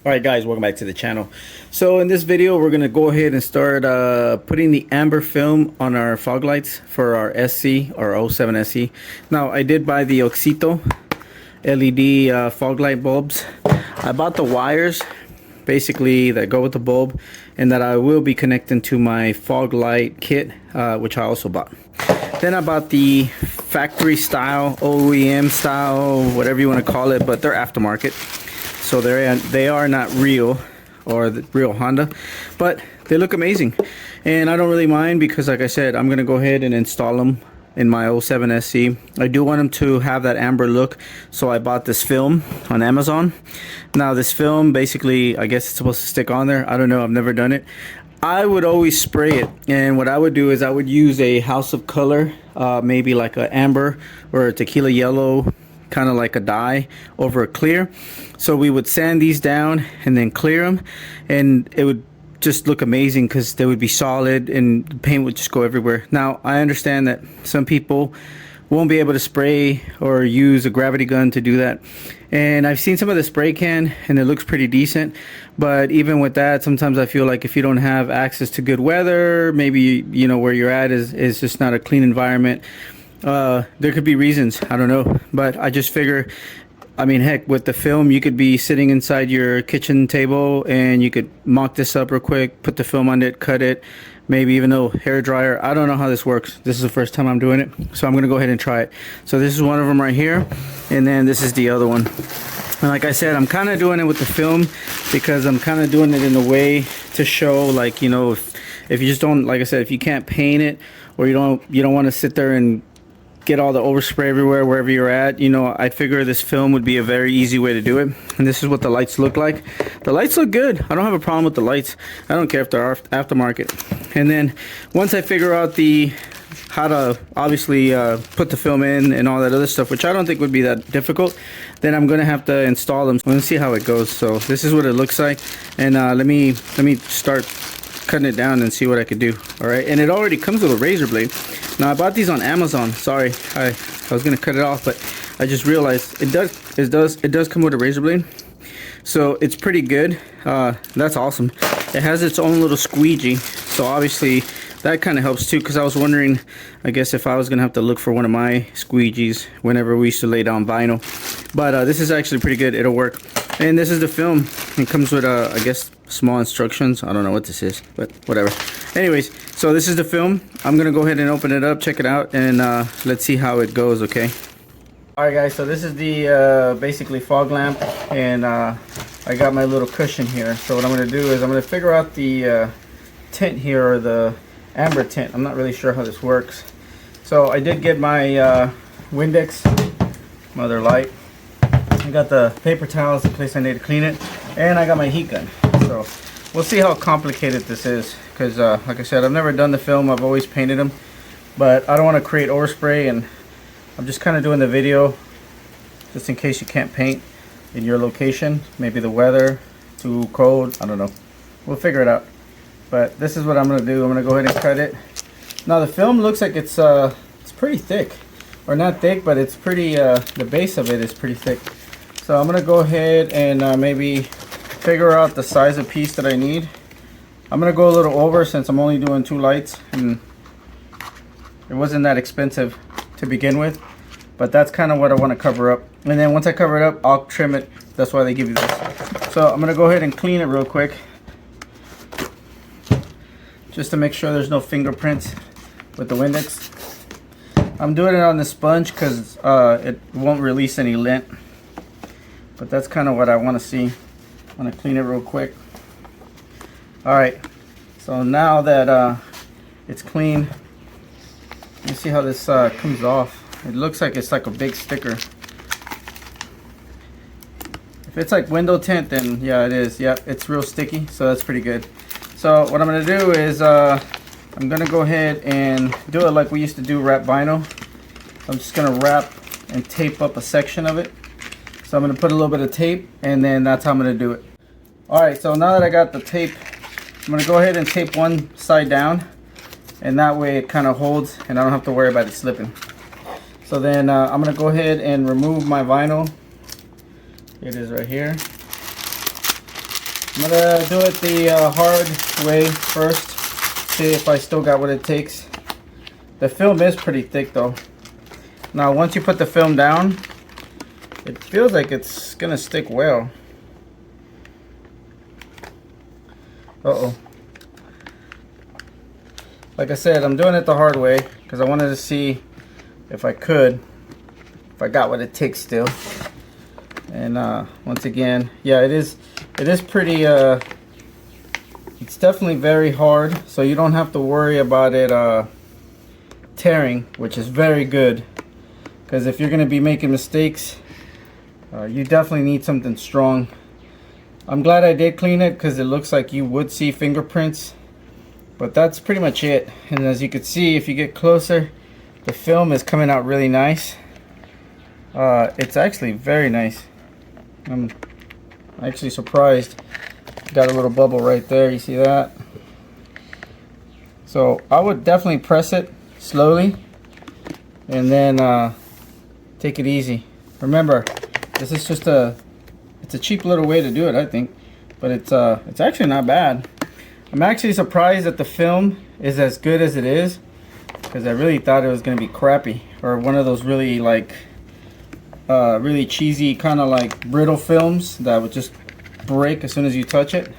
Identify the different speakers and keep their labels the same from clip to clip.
Speaker 1: Alright guys, welcome back to the channel. So in this video we're going to go ahead and start putting the amber film on our fog lights for our SC or 07 SE. Now I did buy the Oxito LED fog light bulbs. I bought the wires basically that go with the bulb and that I will be connecting to my fog light kit, which I also bought. Then I bought the factory style, OEM style, whatever you want to call it, but they're aftermarket. So they are not real or the real Honda, but they look amazing. And I don't really mind because, like I said, I'm going to go ahead and install them in my 07 SE. I do want them to have that amber look, so I bought this film on Amazon. Now this film, basically, I guess it's supposed to stick on there. I don't know, I've never done it. I would always spray it, and what I would do is I would use a House of Color, maybe like a amber or a tequila yellow, kind of like a dye over a clear. So we would sand these down and then clear them, and it would just look amazing because they would be solid and the paint would just go everywhere. Now I understand that some people won't be able to spray or use a gravity gun to do that, and I've seen some of the spray can and it looks pretty decent, but even with that, sometimes I feel like if you don't have access to good weather, maybe you know where you're at is just not a clean environment. There could be reasons, I don't know, but I just figure, I mean, heck, with the film, you could be sitting inside your kitchen table and you could mock this up real quick, put the film on it, cut it, maybe even a hair dryer. I don't know how this works. This is the first time I'm doing it, so I'm going to go ahead and try it. So this is one of them right here, and then this is the other one. And like I said, I'm kind of doing it with the film because I'm kind of doing it in a way to show, like, you know, if you just don't, like I said, if you can't paint it, or you don't want to sit there and get all the overspray everywhere wherever you're at, you know, I figure this film would be a very easy way to do it. And this is what the lights look like. The lights look good. I don't have a problem with the lights. I don't care if they're aftermarket. And then once I figure out how to obviously put the film in and all that other stuff, which I don't think would be that difficult, then I'm gonna have to install them. Let's see how it goes. So this is what it looks like, and let me start cutting it down and see what I could do. All right, and it already comes with a razor blade. Now I bought these on Amazon. Sorry, I was gonna cut it off, but I just realized it does come with a razor blade, so it's pretty good. That's awesome. It has its own little squeegee, so obviously that kind of helps too, because I was wondering, I guess, if I was gonna have to look for one of my squeegees whenever we used to lay down vinyl. But this is actually pretty good. It'll work. And this is the film. It comes with I guess small instructions. I don't know what this is, but whatever. Anyways, so this is the film. I'm gonna go ahead and open it up, check it out, and let's see how it goes. Okay. All right, guys. So this is the basically fog lamp, and I got my little cushion here. So what I'm gonna do is I'm gonna figure out the tint here, or the amber tint. I'm not really sure how this works. So I did get my Windex, Mother Light. I got the paper towels in case I need to clean it, and I got my heat gun. So we'll see how complicated this is, because like I said, I've never done the film. I've always painted them, but I don't want to create overspray, and I'm just kind of doing the video just in case you can't paint in your location. Maybe the weather too cold, I don't know, we'll figure it out. But this is what I'm going to do. I'm going to go ahead and cut it. Now the film looks like it's pretty thick, or not thick, but it's pretty the base of it is pretty thick. So I'm going to go ahead and maybe figure out the size of piece that I need. I'm going to go a little over since I'm only doing 2 lights, and it wasn't that expensive to begin with, but that's kind of what I want to cover up. And then once I cover it up, I'll trim it. That's why they give you this. So I'm going to go ahead and clean it real quick, just to make sure there's no fingerprints with the Windex. I'm doing it on the sponge because it won't release any lint, but that's kind of what I want to see. I'm going to clean it real quick. Alright, so now that it's clean, you see how this comes off. It looks like it's like a big sticker. If it's like window tint, then yeah, it is. Yep, it's real sticky, so that's pretty good. So what I'm going to do is I'm going to go ahead and do it like we used to do wrap vinyl. I'm just going to wrap and tape up a section of it. So I'm going to put a little bit of tape, and then that's how I'm going to do it. Alright, so now that I got the tape, I'm going to go ahead and tape one side down, and that way it kind of holds and I don't have to worry about it slipping. So then I'm going to go ahead and remove my vinyl. It is right here. I'm gonna do it the hard way first. See if I still got what it takes. The film is pretty thick though. Now once you put the film down, it feels like it's gonna stick well. Uh-oh. Like I said, I'm doing it the hard way because I wanted to see if I got what it takes still. And once again, yeah, it is pretty it's definitely very hard, so you don't have to worry about it tearing, which is very good, because if you're going to be making mistakes, you definitely need something strong. I'm glad I did clean it because it looks like you would see fingerprints, but that's pretty much it. And as you can see, if you get closer, the film is coming out really nice. It's actually very nice. I'm actually surprised. Got a little bubble right there, you see that? So I would definitely press it slowly and then take it easy. Remember, this is just it's a cheap little way to do it, I think, but it's actually not bad. I'm actually surprised that the film is as good as it is, because I really thought it was gonna be crappy, or one of those really like really cheesy kind of like brittle films that would just break as soon as you touch it.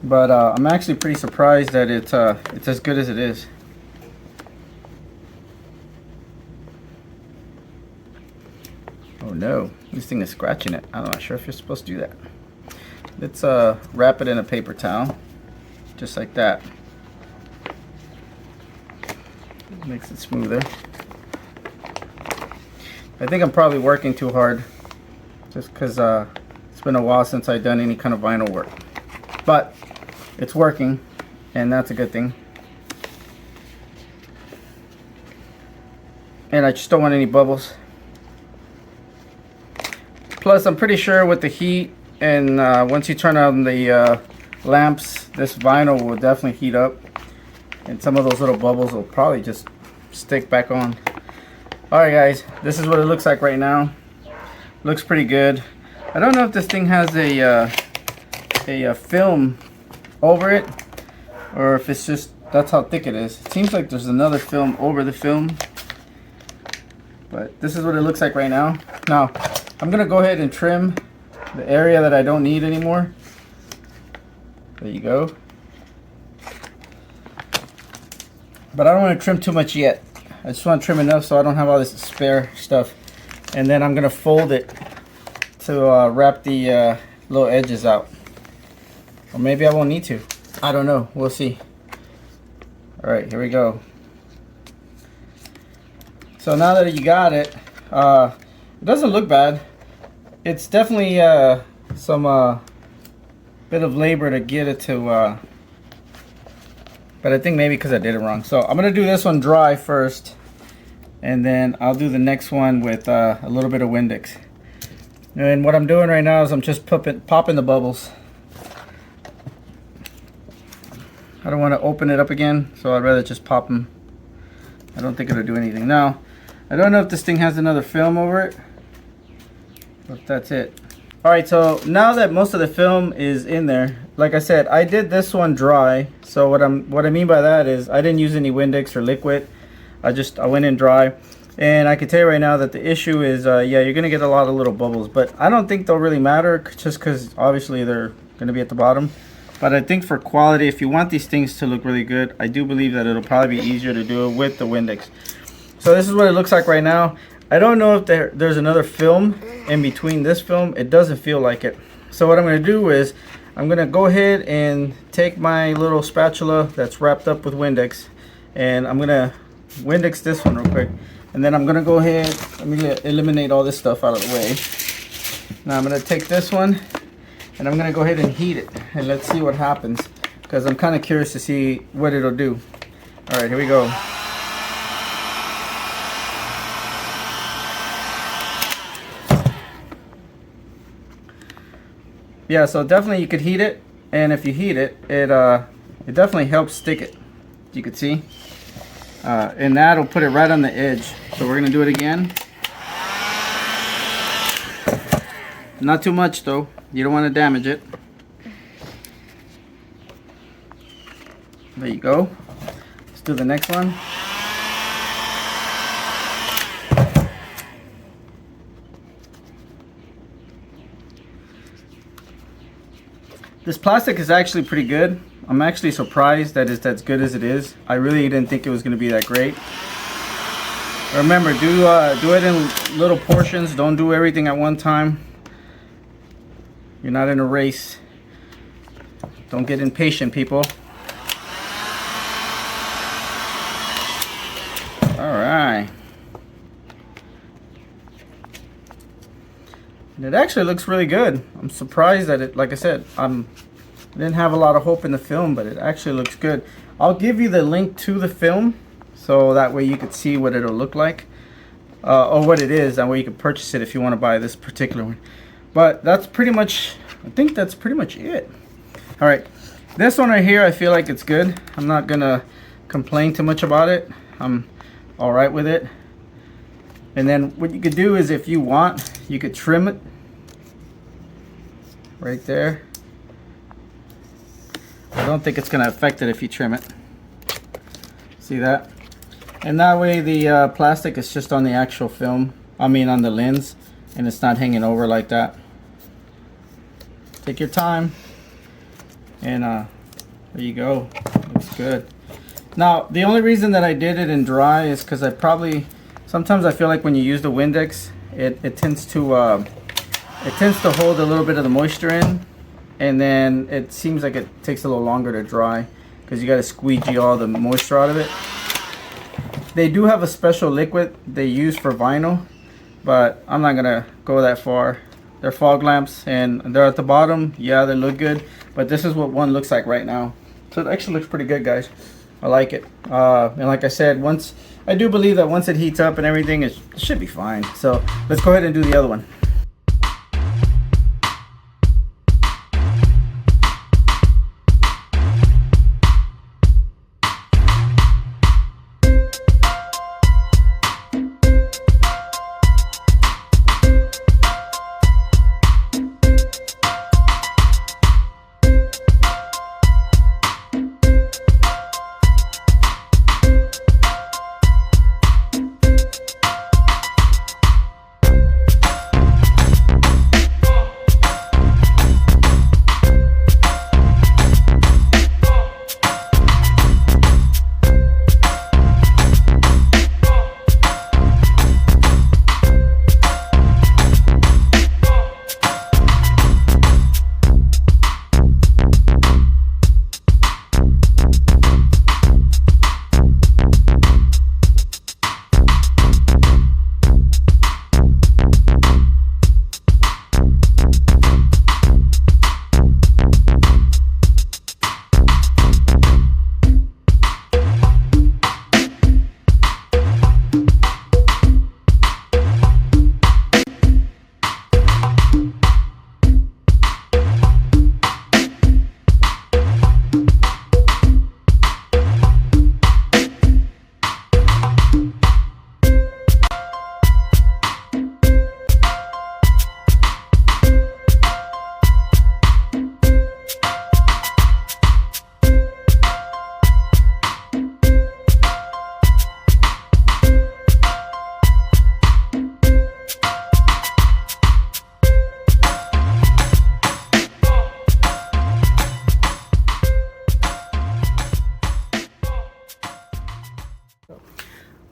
Speaker 1: But I'm actually pretty surprised that it's as good as it is. Oh no, this thing is scratching it. I'm not sure if you're supposed to do that. Let's wrap it in a paper towel, just like that. Makes it smoother. I think I'm probably working too hard, just because it's been a while since I've done any kind of vinyl work. But it's working, and that's a good thing. And I just don't want any bubbles. Plus, I'm pretty sure with the heat and once you turn on the lamps, this vinyl will definitely heat up, and some of those little bubbles will probably just stick back on. Alright guys, this is what it looks like right now. Looks pretty good. I don't know if this thing has a film over it, or if it's just, that's how thick it is. It seems like there's another film over the film, but this is what it looks like right now. Now I'm gonna go ahead and trim the area that I don't need anymore. There you go. But I don't want to trim too much yet. I just want to trim enough so I don't have all this spare stuff. And then I'm gonna fold it to wrap the little edges out. Or maybe I won't need to. I don't know. We'll see. Alright, here we go. So now that you got it, it doesn't look bad. It's definitely some bit of labor to get it to, but I think maybe because I did it wrong. So I'm gonna do this one dry first, and then I'll do the next one with a little bit of Windex. And what I'm doing right now is I'm just popping the bubbles. I don't want to open it up again, so I'd rather just pop them. I don't think it'll do anything. Now, I don't know if this thing has another film over it, but that's it. Alright, so now that most of the film is in there, like I said, I did this one dry. So what I mean by that is I didn't use any Windex or liquid. I went in dry. And I can tell you right now that the issue is, yeah, you're going to get a lot of little bubbles. But I don't think they'll really matter, just because obviously they're going to be at the bottom. But I think for quality, if you want these things to look really good, I do believe that it'll probably be easier to do it with the Windex. So this is what it looks like right now. I don't know if there's another film in between this film. It doesn't feel like it. So what I'm going to do is I'm going to go ahead and take my little spatula that's wrapped up with Windex, and I'm going to Windex this one real quick. And then I'm going to go ahead, let me eliminate all this stuff out of the way. Now I'm going to take this one and I'm going to go ahead and heat it, and let's see what happens, because I'm kind of curious to see what it'll do. Alright, here we go. Yeah, so definitely you could heat it, and if you heat it, it definitely helps stick it. You can see, and that'll put it right on the edge. So we're gonna do it again. Not too much though. You don't want to damage it. There you go. Let's do the next one. This plastic is actually pretty good. I'm actually surprised that it's as good as it is. I really didn't think it was going to be that great. Remember, do it in little portions. Don't do everything at one time. You're not in a race. Don't get impatient, people. All right. And it actually looks really good. I'm surprised that it, like I said, I didn't have a lot of hope in the film, but it actually looks good. I'll give you the link to the film, so that way you could see what it'll look like, or what it is. That way you can purchase it if you want to buy this particular one. But that's pretty much, I think that's pretty much it. All right, this one right here, I feel like it's good. I'm not gonna complain too much about it. I'm all right with it. And then what you could do is, if you want, you could trim it right there. I don't think it's gonna affect it if you trim it. See that? And that way the plastic is just on the actual film, I mean on the lens, and it's not hanging over like that. Take your time, and there you go. Looks good. Now the only reason that I did it in dry is because sometimes I feel like when you use the Windex, it tends to hold a little bit of the moisture in, and then it seems like it takes a little longer to dry because you got to squeegee all the moisture out of it. They do have a special liquid they use for vinyl, but I'm not gonna go that far. They're fog lamps, and they're at the bottom. Yeah, they look good, but this is what one looks like right now. So it actually looks pretty good, guys. I like it. And like I said, I do believe that once it heats up and everything, it should be fine. So let's go ahead and do the other one.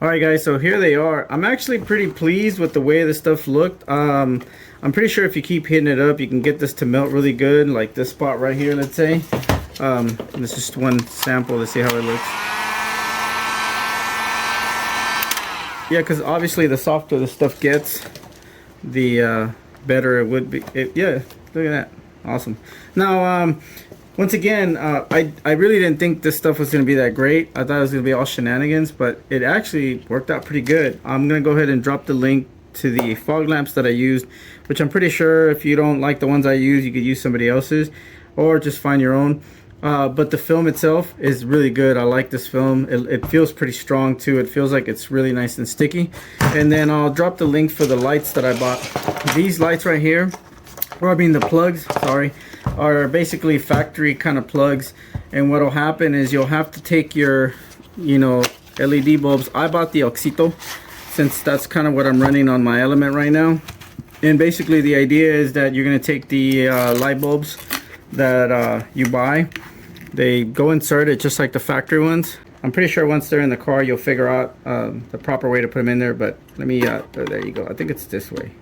Speaker 1: Alright guys, so here they are. I'm actually pretty pleased with the way this stuff looked. I'm pretty sure if you keep hitting it up, you can get this to melt really good, like this spot right here, let's say. This is just one sample to see how it looks. Yeah, because obviously the softer the stuff gets, the better it would be. Yeah, look at that. Awesome. Now, once again, I really didn't think this stuff was going to be that great. I thought it was going to be all shenanigans, but it actually worked out pretty good. I'm going to go ahead and drop the link to the fog lamps that I used, which I'm pretty sure if you don't like the ones I use, you could use somebody else's or just find your own. But the film itself is really good. I like this film. It feels pretty strong too. It feels like it's really nice and sticky. And then I'll drop the link for the lights that I bought. These lights right here, or I mean the plugs, sorry, are basically factory kind of plugs, And what'll happen is you'll have to take your, you know, LED bulbs. I bought the Oxito since that's kind of what I'm running on my Element right now. And basically the idea is that you're going to take the light bulbs that you buy. They go inserted just like the factory ones. I'm pretty sure once they're in the car you'll figure out the proper way to put them in there, but let me there you go. I think it's this way.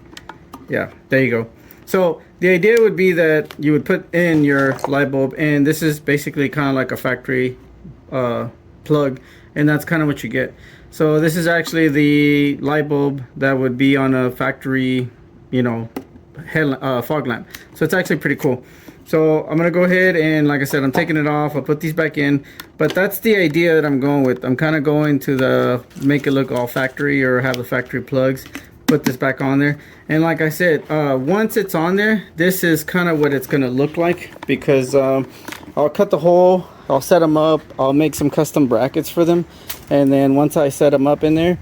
Speaker 1: Yeah, there you go. So the idea would be that you would put in your light bulb, and this is basically kind of like a factory plug, and that's kind of what you get. So this is actually the light bulb that would be on a factory, you know, fog lamp. So it's actually pretty cool. So I'm gonna go ahead and, like I said, I'm taking it off. I'll put these back in, but that's the idea that I'm going with. I'm kind of going to the make it look all factory, or have the factory plugs. Put this back on there, and like I said, once it's on there, this is kind of what it's gonna look like, because I'll cut the hole, I'll set them up, I'll make some custom brackets for them, and then once I set them up in there,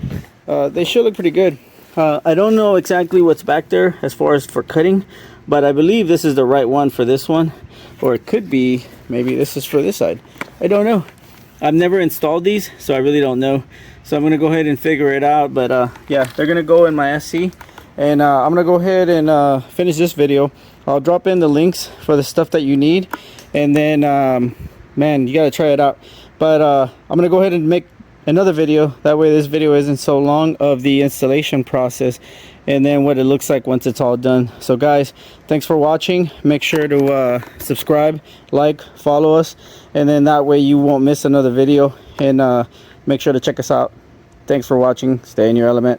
Speaker 1: they should look pretty good. I don't know exactly what's back there as far as for cutting, but I believe this is the right one for this one, or it could be maybe this is for this side. I don't know. I've never installed these, so I really don't know. So I'm gonna go ahead and figure it out. But yeah, they're gonna go in my SC, and I'm gonna go ahead and finish this video. I'll drop in the links for the stuff that you need, and then man, you gotta try it out. But I'm gonna go ahead and make another video, that way this video isn't so long, of the installation process and then what it looks like once it's all done. So guys, thanks for watching. Make sure to subscribe, like, follow us, and then that way you won't miss another video. And make sure to check us out. Thanks for watching. Stay in your element.